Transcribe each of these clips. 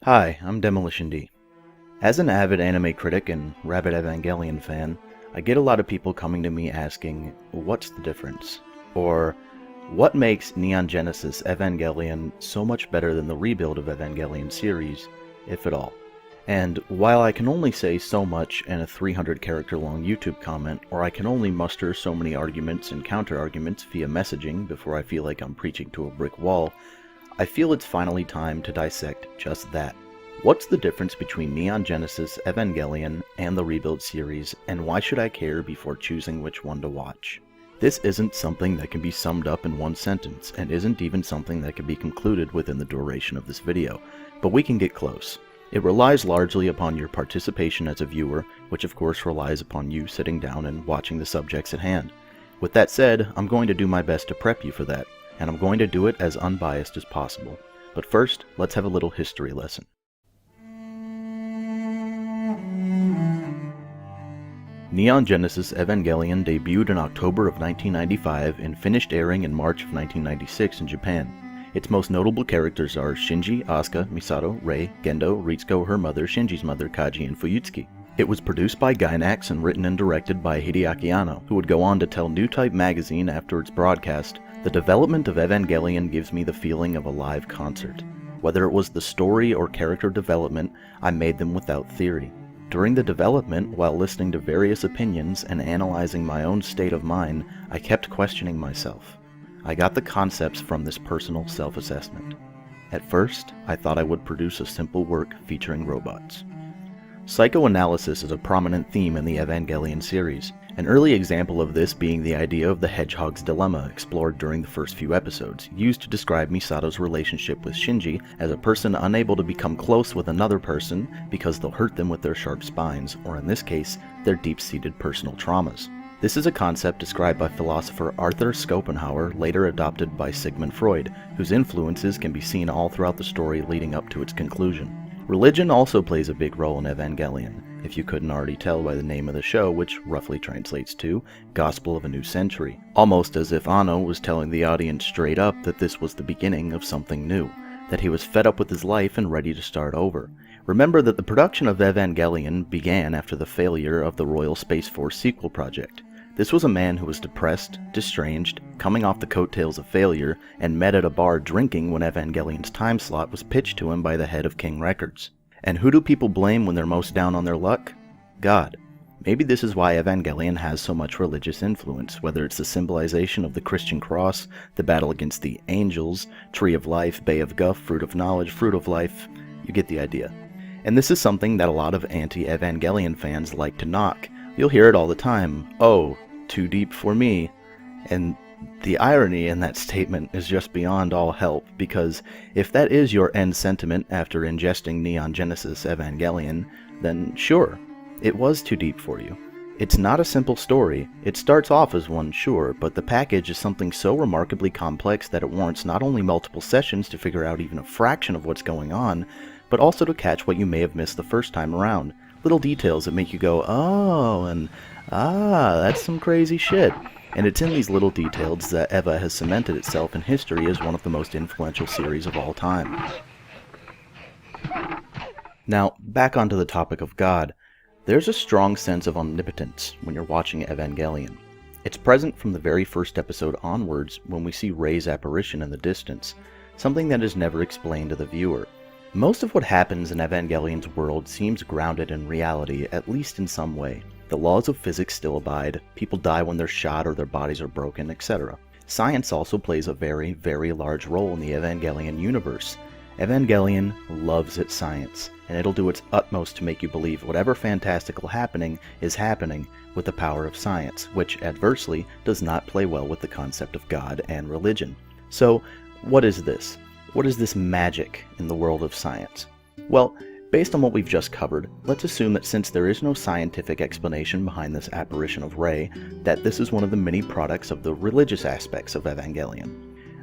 Hi, I'm Demolition D. As an avid anime critic and rabid Evangelion fan, I get a lot of people coming to me asking, what's the difference? Or, what makes Neon Genesis Evangelion so much better than the rebuild of Evangelion series, if at all? And while I can only say so much in a 300 character long YouTube comment, or I can only muster so many arguments and counter-arguments via messaging before I feel like I'm preaching to a brick wall, I feel it's finally time to dissect just that. What's the difference between Neon Genesis Evangelion and the Rebuild series, and why should I care before choosing which one to watch? This isn't something that can be summed up in one sentence, and isn't even something that can be concluded within the duration of this video, but we can get close. It relies largely upon your participation as a viewer, which of course relies upon you sitting down and watching the subjects at hand. With that said, I'm going to do my best to prep you for that, and I'm going to do it as unbiased as possible. But first, let's have a little history lesson. Neon Genesis Evangelion debuted in October of 1995 and finished airing in March of 1996 in Japan. Its most notable characters are Shinji, Asuka, Misato, Rei, Gendo, Ritsuko, her mother, Shinji's mother, Kaji, and Fuyutsuki. It was produced by Gainax and written and directed by Hideaki Anno, who would go on to tell New Type magazine after its broadcast, "The development of Evangelion gives me the feeling of a live concert. Whether it was the story or character development, I made them without theory. During the development, while listening to various opinions and analyzing my own state of mind, I kept questioning myself. I got the concepts from this personal self-assessment. At first, I thought I would produce a simple work featuring robots." Psychoanalysis is a prominent theme in the Evangelion series, an early example of this being the idea of the hedgehog's dilemma explored during the first few episodes, used to describe Misato's relationship with Shinji as a person unable to become close with another person because they'll hurt them with their sharp spines, or in this case, their deep-seated personal traumas. This is a concept described by philosopher Arthur Schopenhauer, later adopted by Sigmund Freud, whose influences can be seen all throughout the story leading up to its conclusion. Religion also plays a big role in Evangelion, if you couldn't already tell by the name of the show, which roughly translates to Gospel of a New Century, almost as if Anno was telling the audience straight up that this was the beginning of something new, that he was fed up with his life and ready to start over. Remember that the production of Evangelion began after the failure of the Royal Space Force sequel project. This was a man who was depressed, estranged, coming off the coattails of failure, and met at a bar drinking when Evangelion's time slot was pitched to him by the head of King Records. And who do people blame when they're most down on their luck? God. Maybe this is why Evangelion has so much religious influence, whether it's the symbolization of the Christian cross, the battle against the angels, Tree of Life, Bay of Guff, Fruit of Knowledge, Fruit of Life, you get the idea. And this is something that a lot of anti-Evangelion fans like to knock. You'll hear it all the time, "Oh, too deep for me." And the irony in that statement is just beyond all help, because if that is your end sentiment after ingesting Neon Genesis Evangelion, then sure, it was too deep for you. It's not a simple story. It starts off as one, sure, but the package is something so remarkably complex that it warrants not only multiple sessions to figure out even a fraction of what's going on, but also to catch what you may have missed the first time around. Little details that make you go, "Oh," and that's some crazy shit. And it's in these little details that Eva has cemented itself in history as one of the most influential series of all time. Now, back onto the topic of God. There's a strong sense of omnipotence when you're watching Evangelion. It's present from the very first episode onwards when we see Rei's apparition in the distance, something that is never explained to the viewer. Most of what happens in Evangelion's world seems grounded in reality, at least in some way. The laws of physics still abide, people die when they're shot or their bodies are broken, etc. Science also plays a very, very large role in the Evangelion universe. Evangelion loves its science, and it'll do its utmost to make you believe whatever fantastical happening is happening with the power of science, which, adversely, does not play well with the concept of God and religion. So, what is this? What is this magic in the world of science? Well, based on what we've just covered, let's assume that since there is no scientific explanation behind this apparition of Rei, that this is one of the many products of the religious aspects of Evangelion.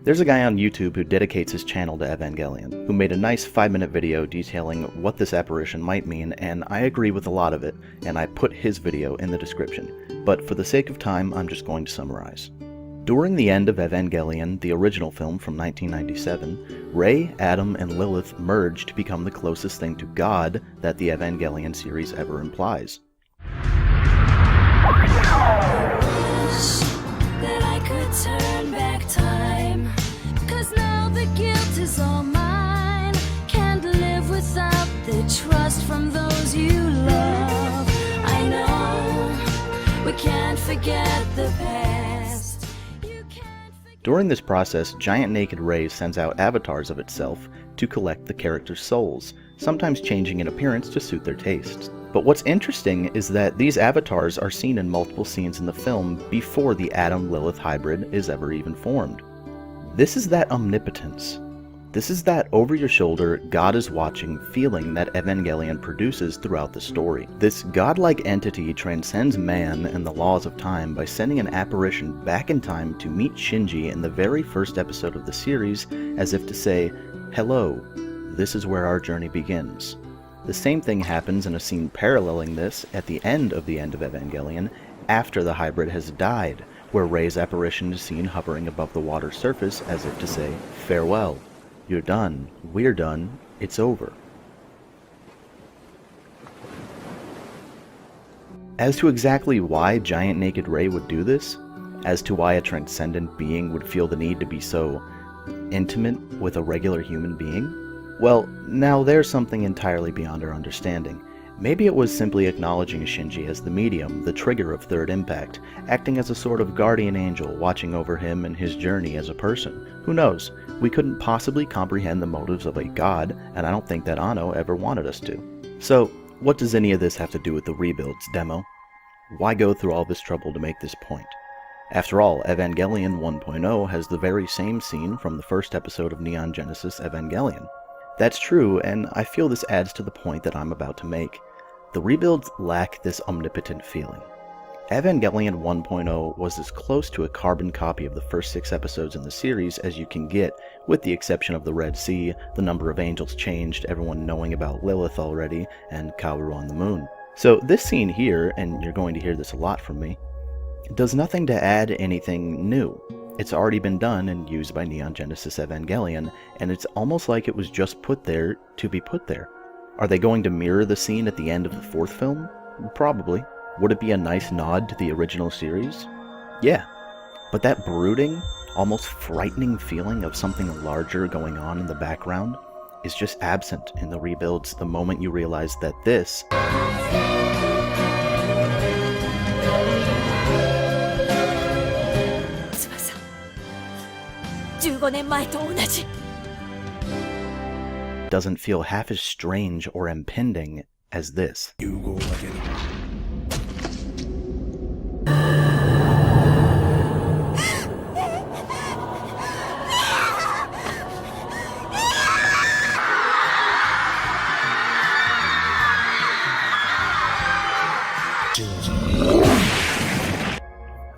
There's a guy on YouTube who dedicates his channel to Evangelion, who made a nice 5-minute video detailing what this apparition might mean, and I agree with a lot of it, and I put his video in the description. But for the sake of time, I'm just going to summarize. During the end of Evangelion, the original film from 1997, Rei, Adam, and Lilith merge to become the closest thing to God that the Evangelion series ever implies. That I could turn back time, 'cause now the guilt is all mine. Can't live without the trust from those you love. I know we can't forget the past. You can't forget. During this process, Giant Naked Rei sends out avatars of itself to collect the characters' souls, sometimes changing in appearance to suit their tastes. But what's interesting is that these avatars are seen in multiple scenes in the film before the Adam-Lilith hybrid is ever even formed. This is that omnipotence. This is that over-your-shoulder, God is watching feeling that Evangelion produces throughout the story. This godlike entity transcends man and the laws of time by sending an apparition back in time to meet Shinji in the very first episode of the series, as if to say, "Hello, this is where our journey begins." The same thing happens in a scene paralleling this at the end of Evangelion, after the hybrid has died, where Rei's apparition is seen hovering above the water's surface as if to say, "Farewell, you're done, we're done, it's over." As to exactly why Giant Naked Rei would do this, as to why a transcendent being would feel the need to be so intimate with a regular human being, well, now there's something entirely beyond our understanding. Maybe it was simply acknowledging Shinji as the medium, the trigger of Third Impact, acting as a sort of guardian angel watching over him and his journey as a person. Who knows? We couldn't possibly comprehend the motives of a god, and I don't think that Anno ever wanted us to. So, what does any of this have to do with the Rebuilds demo? Why go through all this trouble to make this point? After all, Evangelion 1.0 has the very same scene from the first episode of Neon Genesis Evangelion. That's true, and I feel this adds to the point that I'm about to make. The Rebuilds lack this omnipotent feeling. Evangelion 1.0 was as close to a carbon copy of the first 6 episodes in the series as you can get, with the exception of the Red Sea, the number of angels changed, everyone knowing about Lilith already, and Kaoru on the moon. So this scene here, and you're going to hear this a lot from me, does nothing to add anything new. It's already been done and used by Neon Genesis Evangelion, and it's almost like it was just put there to be put there. Are they going to mirror the scene at the end of the 4th film? Probably. Would it be a nice nod to the original series? Yeah. But that brooding, almost frightening feeling of something larger going on in the background is just absent in the Rebuilds the moment you realize that this doesn't feel half as strange or impending as this.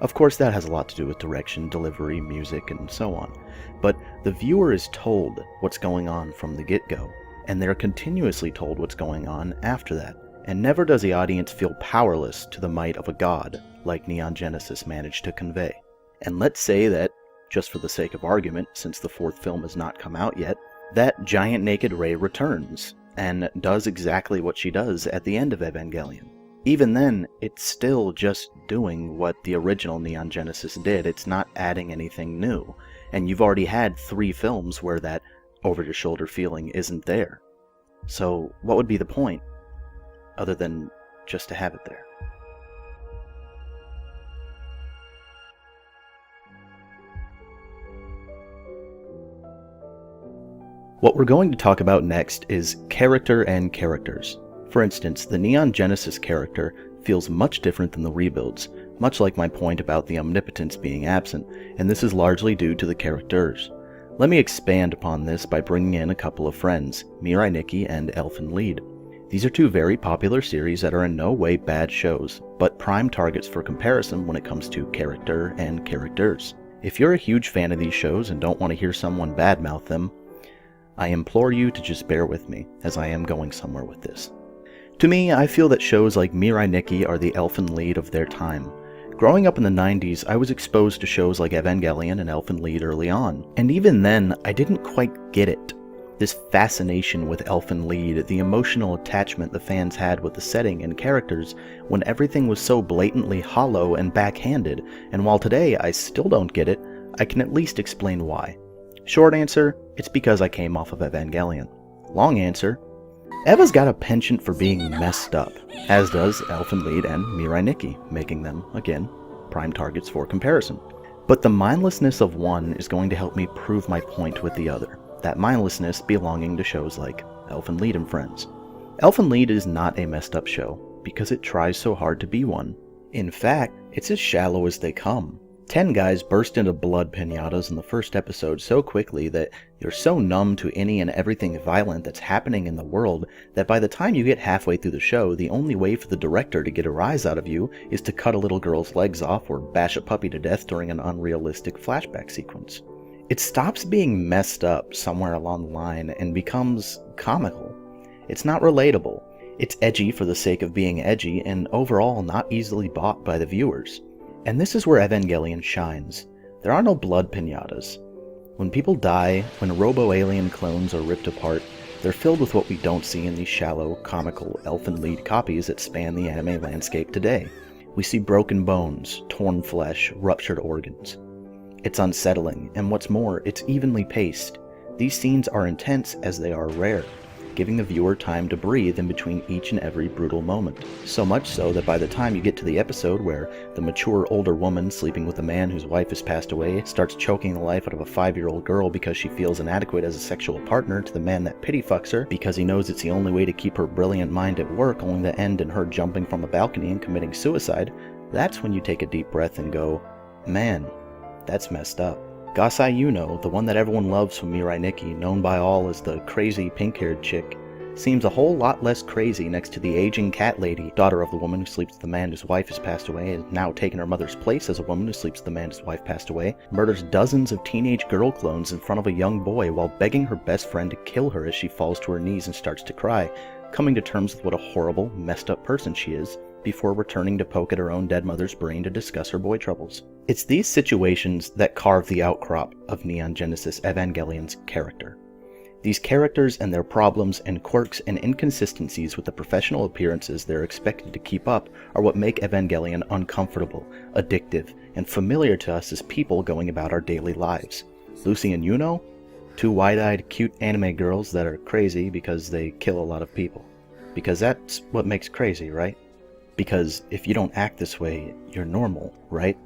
Of course, that has a lot to do with direction, delivery, music, and so on. But the viewer is told what's going on from the get-go, and they're continuously told what's going on after that. And never does the audience feel powerless to the might of a god, like Neon Genesis managed to convey. And let's say that, just for the sake of argument, since the 4th film has not come out yet, that Giant Naked Rei returns, and does exactly what she does at the end of Evangelion. Even then, it's still just doing what the original Neon Genesis did. It's not adding anything new. And you've already had 3 films where that over-your-shoulder feeling isn't there. So what would be the point, other than just to have it there? What we're going to talk about next is character and characters. For instance, the Neon Genesis character feels much different than the Rebuilds, much like my point about the omnipotence being absent, and this is largely due to the characters. Let me expand upon this by bringing in a couple of friends, Mirai Nikki and Elfen Lied. These are 2 very popular series that are in no way bad shows, but prime targets for comparison when it comes to character and characters. If you're a huge fan of these shows and don't want to hear someone badmouth them, I implore you to just bear with me, as I am going somewhere with this. To me, I feel that shows like Mirai Nikki are the Elfen Lied of their time. Growing up in the 90s, I was exposed to shows like Evangelion and Elfen Lied early on, and even then, I didn't quite get it. This fascination with Elfen Lied, the emotional attachment the fans had with the setting and characters when everything was so blatantly hollow and backhanded, and while today I still don't get it, I can at least explain why. Short answer, it's because I came off of Evangelion. Long answer, Eva's got a penchant for being messed up, as does Elfen Lied and Mirai Nikki, making them, again, prime targets for comparison. But the mindlessness of one is going to help me prove my point with the other, that mindlessness belonging to shows like Elfen Lied and Friends. Elfen Lied is not a messed up show, because it tries so hard to be one. In fact, it's as shallow as they come. 10 guys burst into blood piñatas in the first episode so quickly that you're so numb to any and everything violent that's happening in the world that by the time you get halfway through the show, the only way for the director to get a rise out of you is to cut a little girl's legs off or bash a puppy to death during an unrealistic flashback sequence. It stops being messed up somewhere along the line and becomes comical. It's not relatable. It's edgy for the sake of being edgy and overall not easily bought by the viewers. And this is where Evangelion shines. There are no blood piñatas. When people die, when robo-alien clones are ripped apart, they're filled with what we don't see in these shallow, comical Elfen Lied copies that span the anime landscape today. We see broken bones, torn flesh, ruptured organs. It's unsettling, and what's more, it's evenly paced. These scenes are intense as they are rare, giving the viewer time to breathe in between each and every brutal moment. So much so that by the time you get to the episode where the mature older woman sleeping with a man whose wife has passed away starts choking the life out of a 5-year-old girl because she feels inadequate as a sexual partner to the man that pity fucks her because he knows it's the only way to keep her brilliant mind at work, only to end in her jumping from a balcony and committing suicide, that's when you take a deep breath and go, man, that's messed up. Gasai Yuno, the one that everyone loves from Mirai Nikki, known by all as the crazy pink-haired chick, seems a whole lot less crazy next to the aging cat lady, daughter of the woman who sleeps with the man whose wife has passed away and now taken her mother's place as a woman who sleeps with the man whose wife passed away, murders dozens of teenage girl clones in front of a young boy while begging her best friend to kill her as she falls to her knees and starts to cry, coming to terms with what a horrible, messed up person she is, before returning to poke at her own dead mother's brain to discuss her boy troubles. It's these situations that carve the outcrop of Neon Genesis Evangelion's character. These characters and their problems and quirks and inconsistencies with the professional appearances they're expected to keep up are what make Evangelion uncomfortable, addictive, and familiar to us as people going about our daily lives. Lucy and Yuno? Two wide-eyed, cute anime girls that are crazy because they kill a lot of people. Because that's what makes crazy, right? Because if you don't act this way, you're normal, right?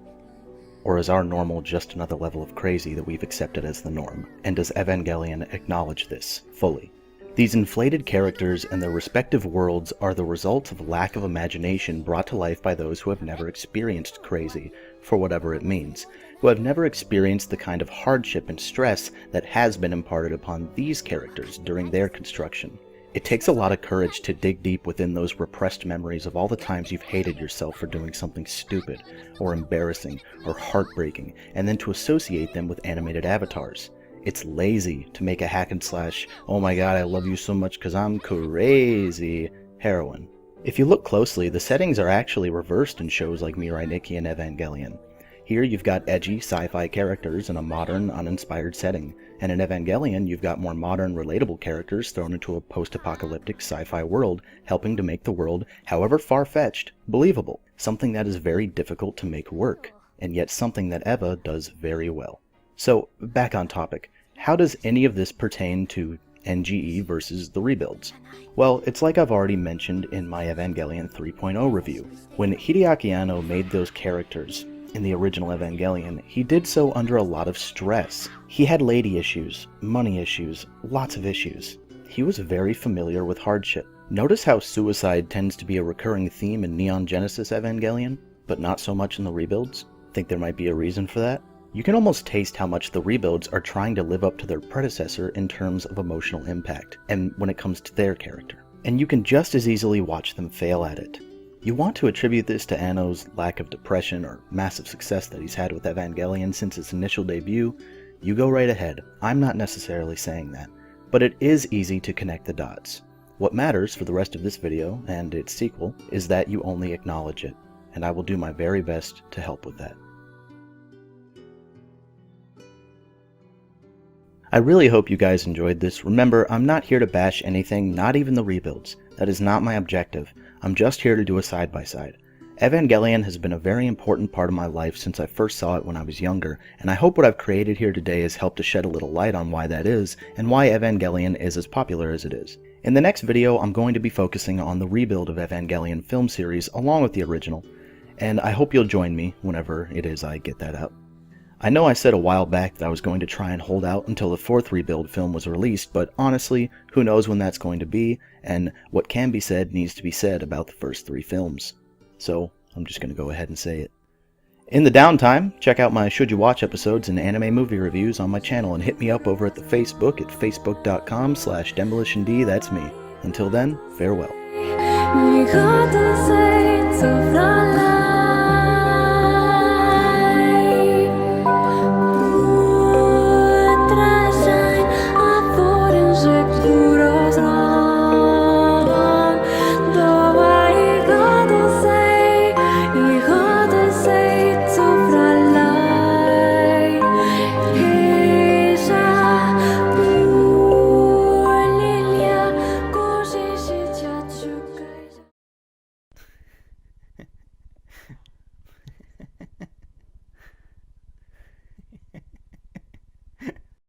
Or is our normal just another level of crazy that we've accepted as the norm? And does Evangelion acknowledge this fully? These inflated characters and their respective worlds are the result of lack of imagination brought to life by those who have never experienced crazy, for whatever it means, who have never experienced the kind of hardship and stress that has been imparted upon these characters during their construction. It takes a lot of courage to dig deep within those repressed memories of all the times you've hated yourself for doing something stupid, or embarrassing, or heartbreaking, and then to associate them with animated avatars. It's lazy to make a hack and slash, oh my god, I love you so much because I'm crazy heroine. If you look closely, the settings are actually reversed in shows like Mirai Nikki and Evangelion. Here you've got edgy sci-fi characters in a modern, uninspired setting, and in Evangelion you've got more modern, relatable characters thrown into a post-apocalyptic sci-fi world, helping to make the world, however far-fetched, believable, something that is very difficult to make work, and yet something that Eva does very well. So, back on topic, how does any of this pertain to NGE versus the rebuilds? Well, it's like I've already mentioned in my Evangelion 3.0 review. When Hideaki Anno made those characters in the original Evangelion, he did so under a lot of stress. He had lady issues, money issues, lots of issues. He was very familiar with hardship. Notice how suicide tends to be a recurring theme in Neon Genesis Evangelion, but not so much in the rebuilds? Think there might be a reason for that? You can almost taste how much the rebuilds are trying to live up to their predecessor in terms of emotional impact, and when it comes to their character. And you can just as easily watch them fail at it. You want to attribute this to Anno's lack of depression or massive success that he's had with Evangelion since its initial debut, you go right ahead. I'm not necessarily saying that, but it is easy to connect the dots. What matters for the rest of this video, and its sequel, is that you only acknowledge it. and I will do my very best to help with that. I really hope you guys enjoyed this. Remember, I'm not here to bash anything, not even the rebuilds. That is not my objective. I'm just here to do a side-by-side. Evangelion has been a very important part of my life since I first saw it when I was younger, and I hope what I've created here today has helped to shed a little light on why that is, and why Evangelion is as popular as it is. In the next video, I'm going to be focusing on the rebuild of Evangelion film series along with the original, and I hope you'll join me whenever it is I get that out. I know I said a while back that I was going to try and hold out until the 4th rebuild film was released, but honestly, who knows when that's going to be, and what can be said needs to be said about the first 3 films. So, I'm just going to go ahead and say it. In the downtime, check out my Should You Watch episodes and anime movie reviews on my channel and hit me up over at the Facebook at facebook.com/Demolition D, that's me. Until then, farewell.